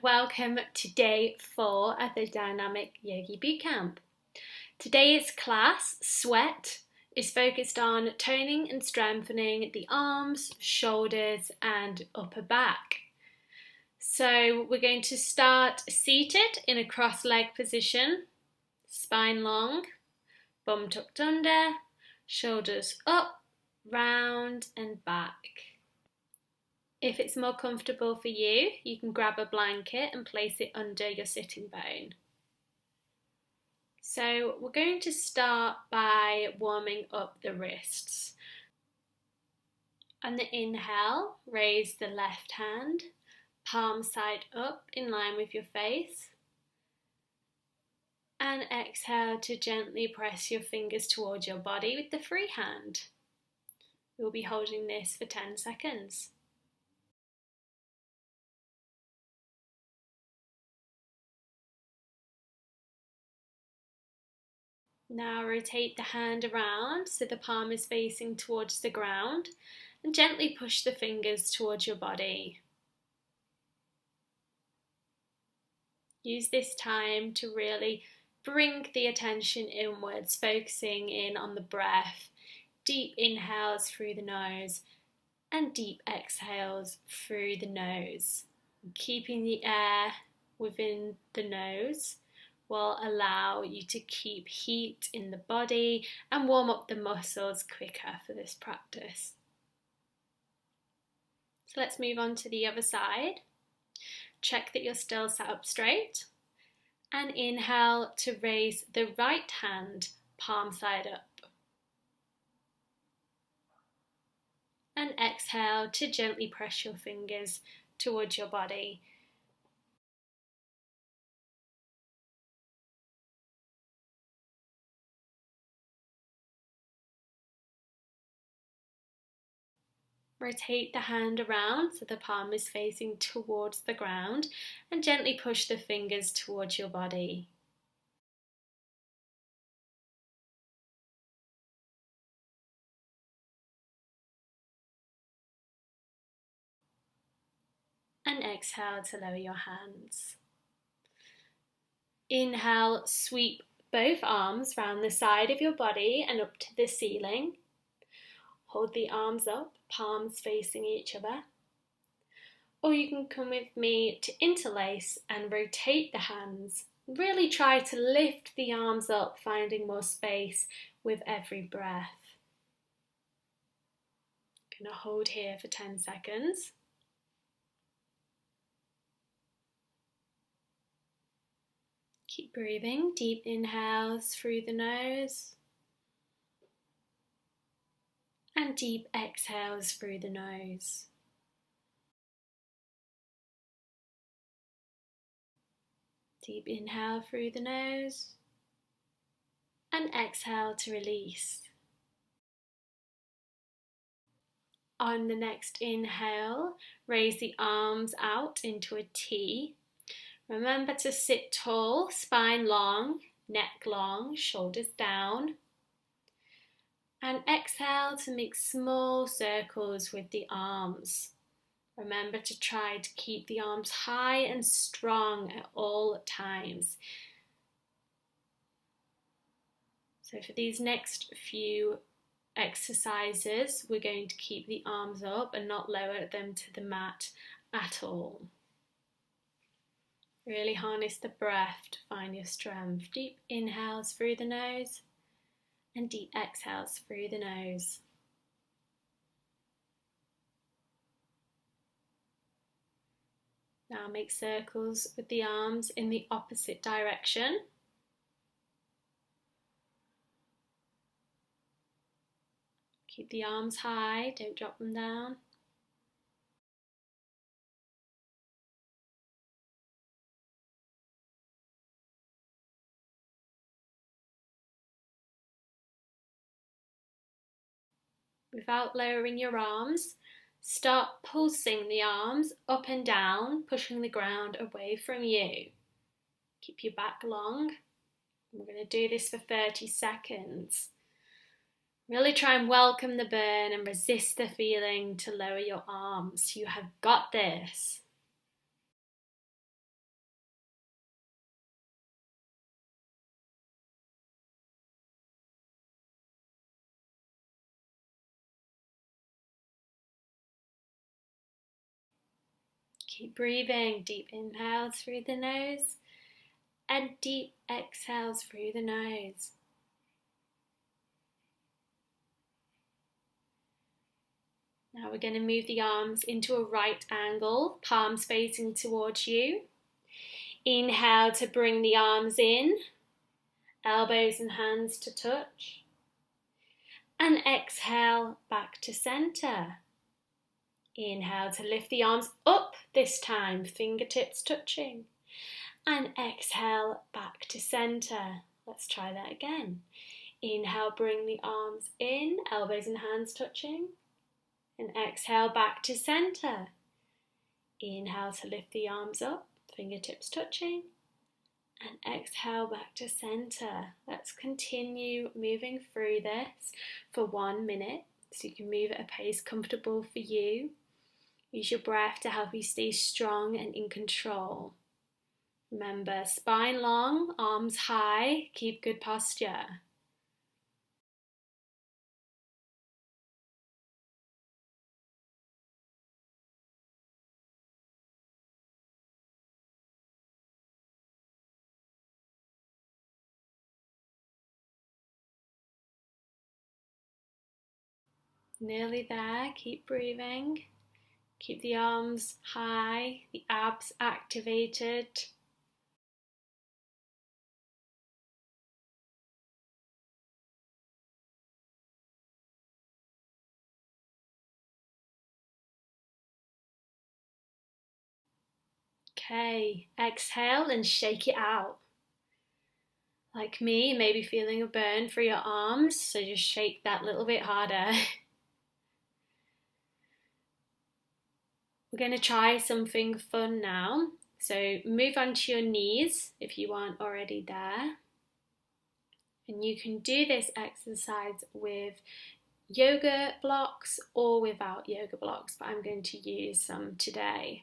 welcome to day 4 of the Dynamic Yogi Bootcamp. Today's class, Sweat, is focused on toning and strengthening the arms, shoulders and upper back. So we're going to start seated in a cross-leg position, spine long, bum tucked under, shoulders up, round and back. If it's more comfortable for you, you can grab a blanket and place it under your sitting bone. So we're going to start by warming up the wrists. On the inhale, raise the left hand, palm side up in line with your face. And exhale to gently press your fingers towards your body with the free hand. We'll be holding this for 10 seconds. Now rotate the hand around so the palm is facing towards the ground and gently push the fingers towards your body. Use this time to really bring the attention inwards, focusing in on the breath. Deep inhales through the nose and deep exhales through the nose. Keeping the air within the nose will allow you to keep heat in the body and warm up the muscles quicker for this practice. So let's move on to the other side. Check that you're still sat up straight and inhale to raise the right hand palm side up. And exhale to gently press your fingers towards your body. Rotate the hand around so the palm is facing towards the ground and gently push the fingers towards your body. And exhale to lower your hands. Inhale, sweep both arms round the side of your body and up to the ceiling. Hold the arms up, palms facing each other. Or you can come with me to interlace and rotate the hands. Really try to lift the arms up, finding more space with every breath. I'm going to hold here for 10 seconds. Keep breathing, deep inhales through the nose and deep exhales through the nose. Deep inhale through the nose and exhale to release. On the next inhale, raise the arms out into a T. Remember to sit tall, spine long, neck long, shoulders down. And exhale to make small circles with the arms. Remember to try to keep the arms high and strong at all times. So for these next few exercises, we're going to keep the arms up and not lower them to the mat at all. Really harness the breath to find your strength. Deep inhales through the nose and deep exhales through the nose. Now make circles with the arms in the opposite direction. Keep the arms high, don't drop them down. Without lowering your arms, start pulsing the arms up and down, pushing the ground away from you. Keep your back long. We're going to do this for 30 seconds. Really try and welcome the burn and resist the feeling to lower your arms. You have got this. Keep breathing. Deep inhales through the nose and deep exhales through the nose. Now we're going to move the arms into a right angle, palms facing towards you. Inhale to bring the arms in, elbows and hands to touch. And exhale back to center. Inhale to lift the arms up this time, fingertips touching. And exhale back to center. Let's try that again. Inhale, bring the arms in, elbows and hands touching. And exhale back to center. Inhale to lift the arms up, fingertips touching. And exhale back to center. Let's continue moving through this for 1 minute, so you can move at a pace comfortable for you. Use your breath to help you stay strong and in control. Remember, spine long, arms high, keep good posture. Nearly there, keep breathing. Keep the arms high, the abs activated. Okay, exhale and shake it out. Like me, maybe feeling a burn through your arms, so just shake that a little bit harder. We're going to try something fun now. So move onto your knees if you aren't already there. And you can do this exercise with yoga blocks or without yoga blocks, but I'm going to use some today.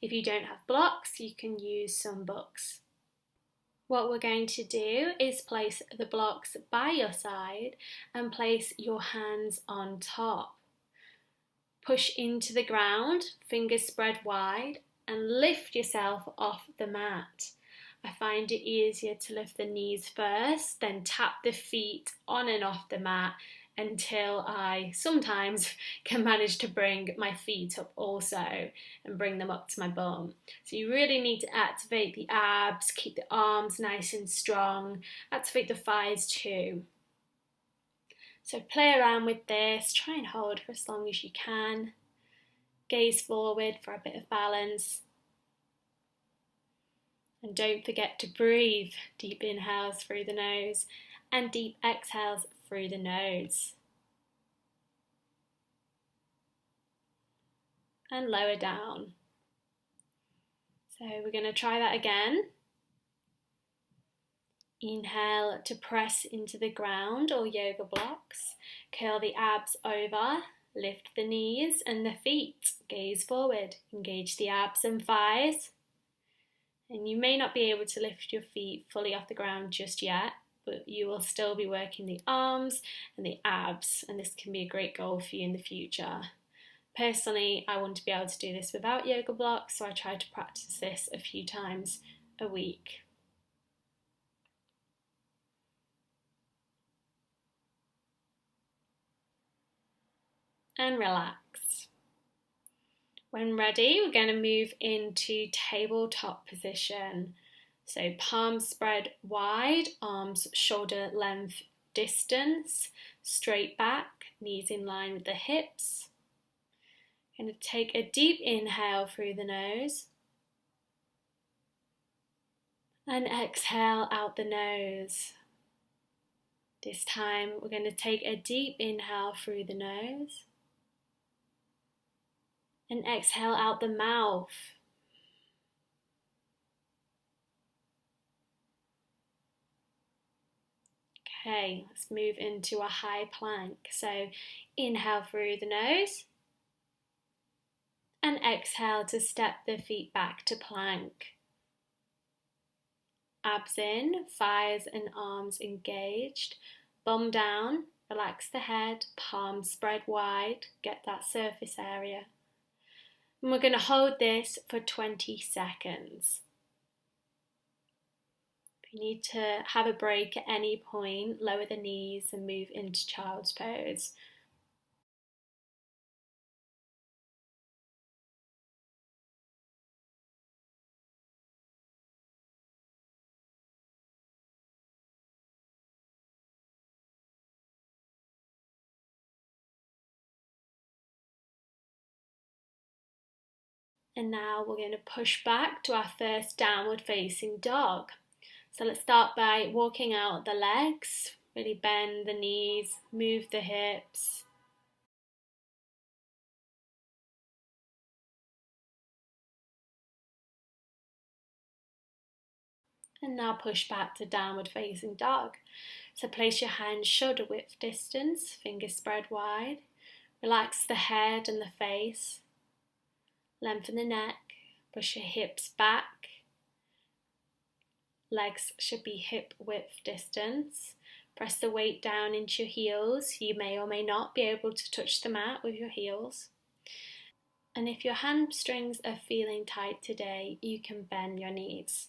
If you don't have blocks, you can use some books. What we're going to do is place the blocks by your side and place your hands on top. Push into the ground, fingers spread wide, and lift yourself off the mat. I find it easier to lift the knees first, then tap the feet on and off the mat until I sometimes can manage to bring my feet up also and bring them up to my bum. So you really need to activate the abs, keep the arms nice and strong, activate the thighs too. So play around with this, try and hold for as long as you can. Gaze forward for a bit of balance. And don't forget to breathe. Deep inhales through the nose and deep exhales through the nose. And lower down. So we're going to try that again. Inhale to press into the ground or yoga blocks. Curl the abs over, lift the knees and the feet. Gaze forward, engage the abs and thighs. And you may not be able to lift your feet fully off the ground just yet, but you will still be working the arms and the abs, and this can be a great goal for you in the future. Personally, I want to be able to do this without yoga blocks, so I try to practice this a few times a week. And relax. When ready, we're going to move into tabletop position. So palms spread wide, arms shoulder length distance, straight back, knees in line with the hips. Going to take a deep inhale through the nose and exhale out the nose. This time we're going to take a deep inhale through the nose and exhale out the mouth. Okay, let's move into a high plank. So inhale through the nose and exhale to step the feet back to plank. Abs in, thighs and arms engaged. Bum down, relax the head, palms spread wide, get that surface area. And we're going to hold this for 20 seconds. If you need to have a break at any point, lower the knees and move into child's pose. And now we're going to push back to our first downward facing dog. So let's start by walking out the legs, really bend the knees, move the hips. And now push back to downward facing dog. So place your hands shoulder width distance, fingers spread wide. Relax the head and the face. Lengthen the neck, push your hips back. Legs should be hip width distance. Press the weight down into your heels. You may or may not be able to touch the mat with your heels. And if your hamstrings are feeling tight today, you can bend your knees.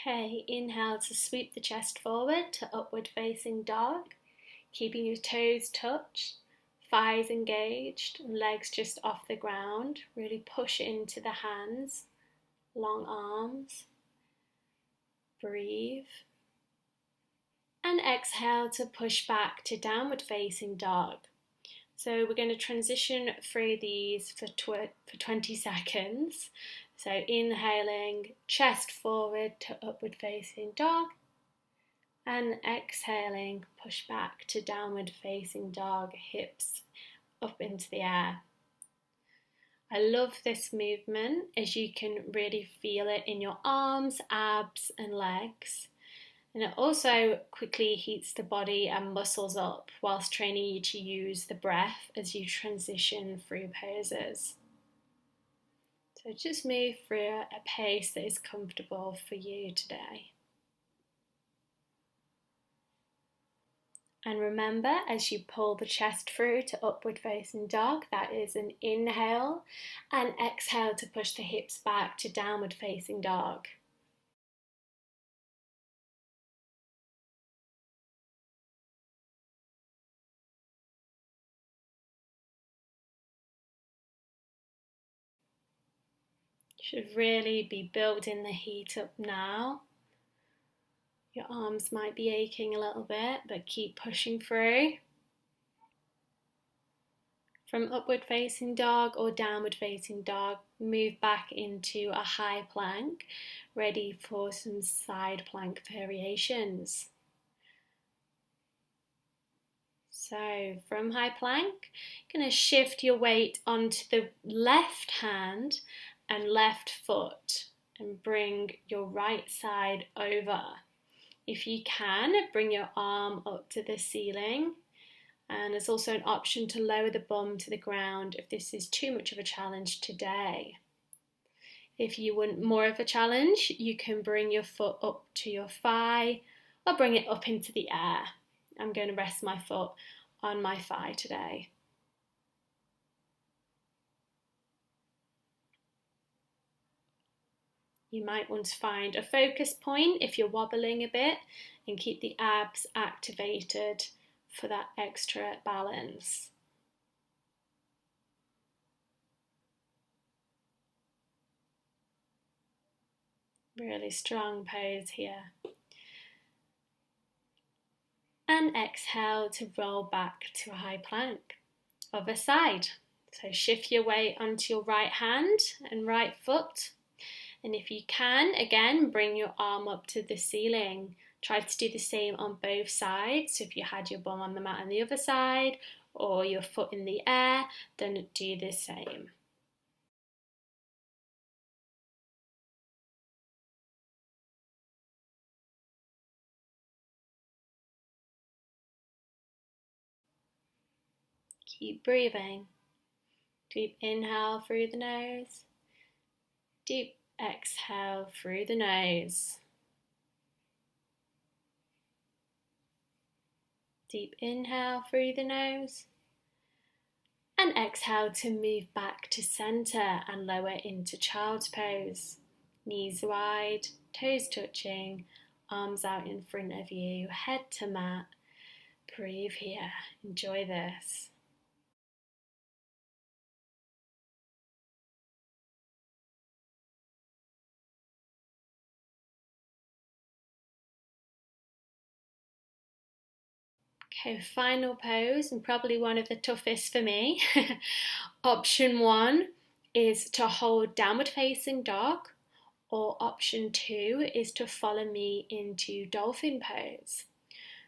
Okay, inhale to sweep the chest forward to upward facing dog, keeping your toes touched, thighs engaged, legs just off the ground. Really push into the hands, long arms. Breathe. And exhale to push back to downward facing dog. So we're going to transition through these for 20 seconds. So inhaling, chest forward to upward facing dog. And exhaling, push back to downward facing dog, hips up into the air. I love this movement as you can really feel it in your arms, abs and legs. And it also quickly heats the body and muscles up whilst training you to use the breath as you transition through poses. So just move through a pace that is comfortable for you today. And remember, as you pull the chest through to upward facing dog, that is an inhale, and exhale to push the hips back to downward facing dog. Should really be building the heat up now. Your arms might be aching a little bit, but keep pushing through. From upward facing dog or downward facing dog, move back into a high plank, ready for some side plank variations. So from high plank, you're going to shift your weight onto the left hand and left foot and bring your right side over. If you can, bring your arm up to the ceiling, and there's also an option to lower the bum to the ground if this is too much of a challenge today. If you want more of a challenge, you can bring your foot up to your thigh or bring it up into the air. I'm going to rest my foot on my thigh today. You might want to find a focus point if you're wobbling a bit and keep the abs activated for that extra balance. Really strong pose here. And exhale to roll back to a high plank. Other side. So shift your weight onto your right hand and right foot. And if you can, again, bring your arm up to the ceiling. Try to do the same on both sides. So if you had your bum on the mat on the other side or your foot in the air, then do the same. Keep breathing. Deep inhale through the nose. Deep Exhale through the nose. Deep inhale through the nose. And exhale to move back to center and lower into child's pose. Knees wide, toes touching, arms out in front of you, head to mat. Breathe here. Enjoy this. Okay, final pose, and probably one of the toughest for me. Option 1 is to hold downward facing dog, or option 2 is to follow me into dolphin pose.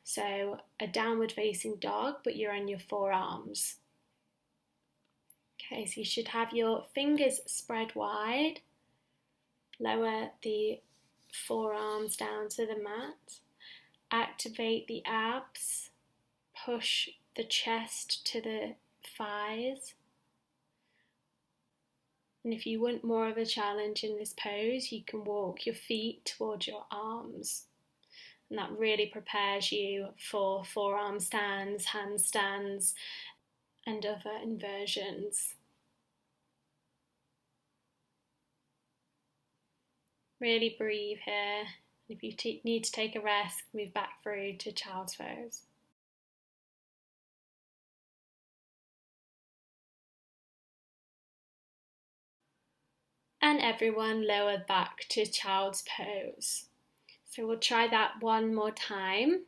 So a downward facing dog, but you're on your forearms. Okay, so you should have your fingers spread wide. Lower the forearms down to the mat. Activate the abs. Push the chest to the thighs. And if you want more of a challenge in this pose, you can walk your feet towards your arms. And that really prepares you for forearm stands, handstands, and other inversions. Really breathe here. If you need to take a rest, move back through to child's pose. And everyone lower back to child's pose. So we'll try that one more time.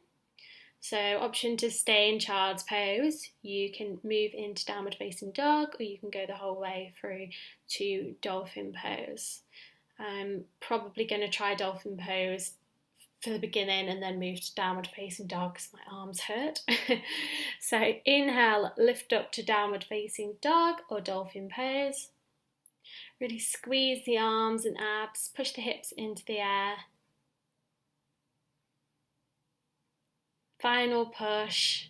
So option to stay in child's pose, you can move into downward facing dog, or you can go the whole way through to dolphin pose. I'm probably going to try dolphin pose for the beginning and then move to downward facing dog because my arms hurt. So inhale, lift up to downward facing dog or dolphin pose. Really squeeze the arms and abs, push the hips into the air. Final push.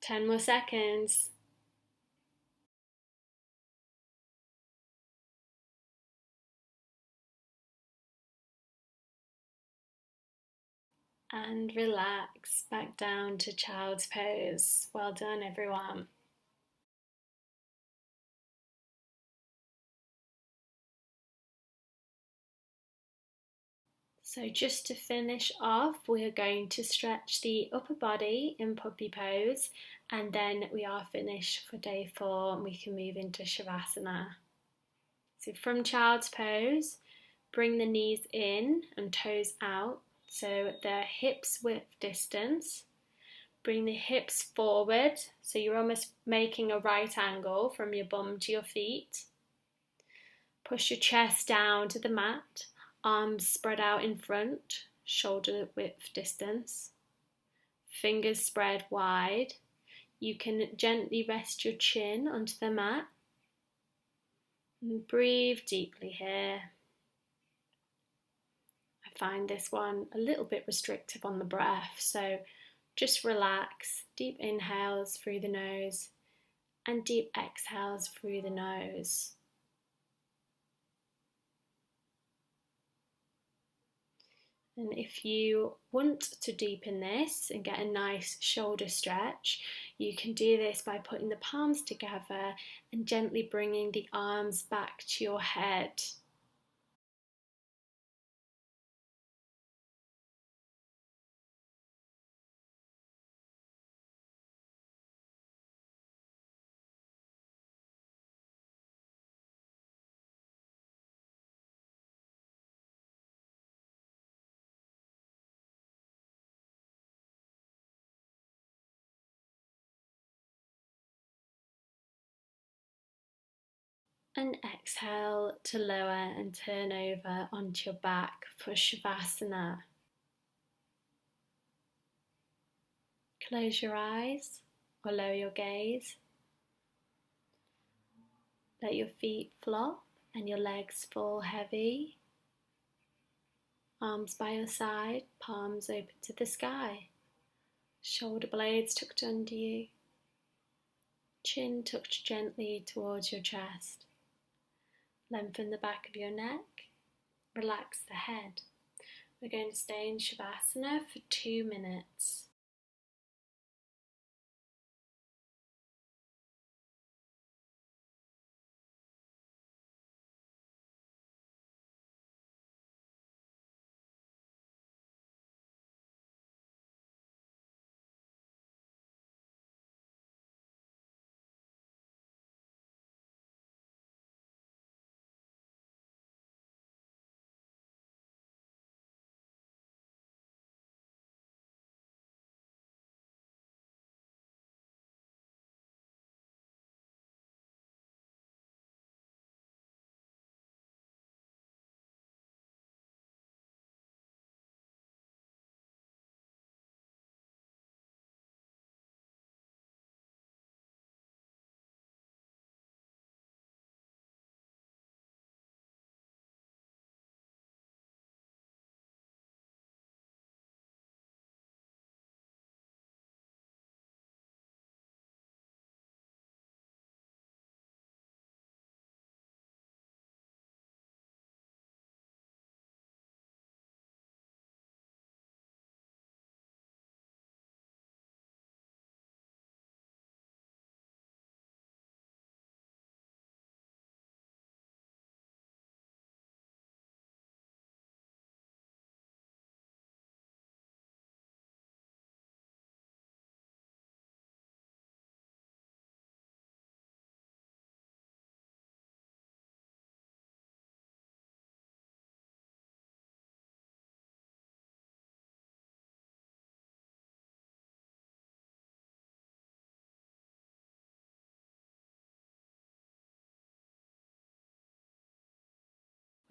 Ten more seconds. And relax back down to child's pose. Well done, everyone. So just to finish off, we are going to stretch the upper body in puppy pose, and then we are finished for day 4 and we can move into Shavasana. So from child's pose, bring the knees in and toes out, so they're hips width distance. Bring the hips forward, so you're almost making a right angle from your bum to your feet. Push your chest down to the mat, arms spread out in front, shoulder width distance. Fingers spread wide. You can gently rest your chin onto the mat. And breathe deeply here. I find this one a little bit restrictive on the breath, so just relax. Deep inhales through the nose and deep exhales through the nose. And if you want to deepen this and get a nice shoulder stretch, you can do this by putting the palms together and gently bringing the arms back to your head. And exhale to lower and turn over onto your back for Shavasana. Close your eyes or lower your gaze. Let your feet flop and your legs fall heavy. Arms by your side, palms open to the sky. Shoulder blades tucked under you. Chin tucked gently towards your chest. Lengthen the back of your neck. Relax the head. We're going to stay in Shavasana for 2 minutes.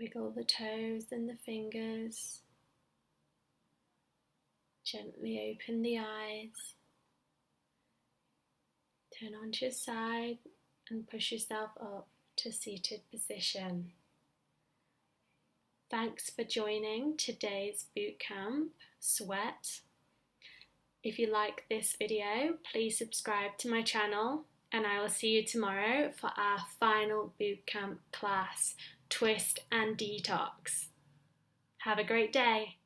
Wiggle the toes and the fingers. Gently open the eyes. Turn onto your side and push yourself up to seated position. Thanks for joining today's bootcamp, Sweat. If you like this video, please subscribe to my channel, and I will see you tomorrow for our final bootcamp class, Twist and Detox. Have a great day.